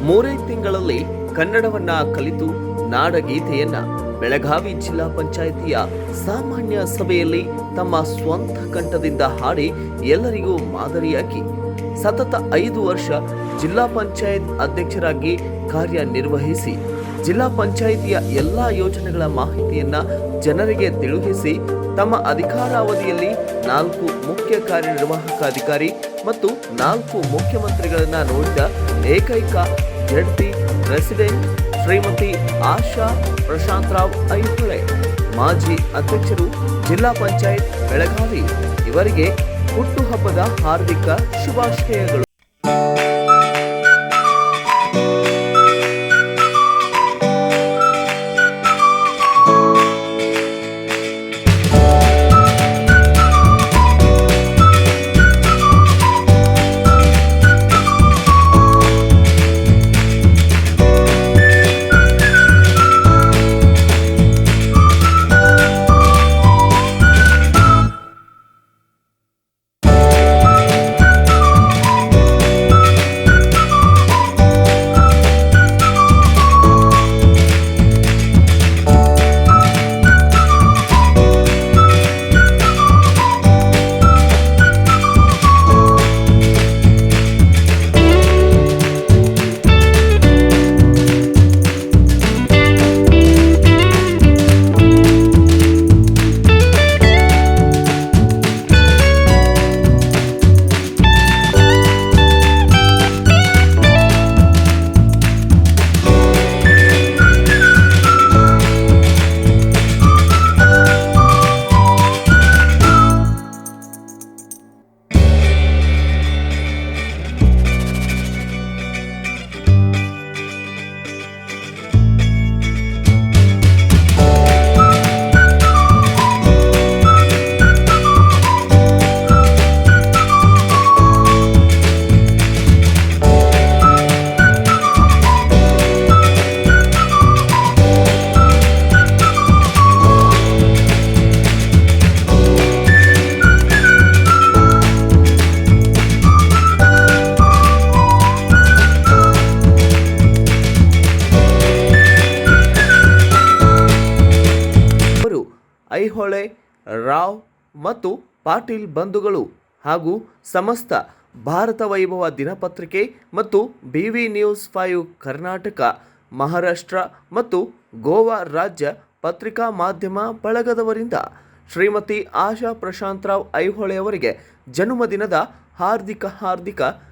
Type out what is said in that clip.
ಮೂರೇ ತಿಂಗಳಲ್ಲಿ ಕನ್ನಡವನ್ನ ಕಲಿತು ನಾಡಗೀತೆಯನ್ನ ಬೆಳಗಾವಿ ಜಿಲ್ಲಾ ಪಂಚಾಯಿತಿಯ ಸಾಮಾನ್ಯ ಸಭೆಯಲ್ಲಿ ತಮ್ಮ ಸ್ವಂತ ಕಂಠದಿಂದ ಹಾಡಿ ಎಲ್ಲರಿಗೂ ಮಾದರಿಯಾಗಿ ಸತತ 5 ವರ್ಷ ಜಿಲ್ಲಾ ಪಂಚಾಯತ್ ಅಧ್ಯಕ್ಷರಾಗಿ ಕಾರ್ಯನಿರ್ವಹಿಸಿ ಜಿಲ್ಲಾ ಪಂಚಾಯಿತಿಯ ಎಲ್ಲಾ ಯೋಜನೆಗಳ ಮಾಹಿತಿಯನ್ನ ಜನರಿಗೆ ತಿಳಿಸಿ ತಮ್ಮ ಅಧಿಕಾರಾವಧಿಯಲ್ಲಿ 4 ಮುಖ್ಯ ಕಾರ್ಯನಿರ್ವಾಹಕ ಅಧಿಕಾರಿ ಮತ್ತು 4 ಮುಖ್ಯಮಂತ್ರಿಗಳನ್ನ ನೋಡಿದ ಏಕೈಕ ಜಡ್ಪಿ ಪ್ರೆಸಿಡೆಂಟ್ ಶ್ರೀಮತಿ ಆಶಾ ಪ್ರಶಾಂತರಾವ್ ಐಹೊಳೆ, ಮಾಜಿ ಅಧ್ಯಕ್ಷರು ಜಿಲ್ಲಾ ಪಂಚಾಯತ್ ಬೆಳಗಾವಿ ಇವರಿಗೆ ಹುಟ್ಟುಹಬ್ಬದ ಹಾರ್ದಿಕ ಶುಭಾಶಯಗಳು. ಐಹೊಳೆ, ರಾವ್ ಮತ್ತು ಪಾಟೀಲ್ ಬಂಧುಗಳು ಹಾಗೂ ಸಮಸ್ತ ಭಾರತ ವೈಭವ ದಿನಪತ್ರಿಕೆ ಮತ್ತು BV News 5 ಕರ್ನಾಟಕ, ಮಹಾರಾಷ್ಟ್ರ ಮತ್ತು ಗೋವಾ ರಾಜ್ಯ ಪತ್ರಿಕಾ ಮಾಧ್ಯಮ ಬಳಗದವರಿಂದ ಶ್ರೀಮತಿ ಆಶಾ ಪ್ರಶಾಂತರಾವ್ ಐಹೊಳೆ ಅವರಿಗೆ ಜನ್ಮದಿನದ ಹಾರ್ದಿಕ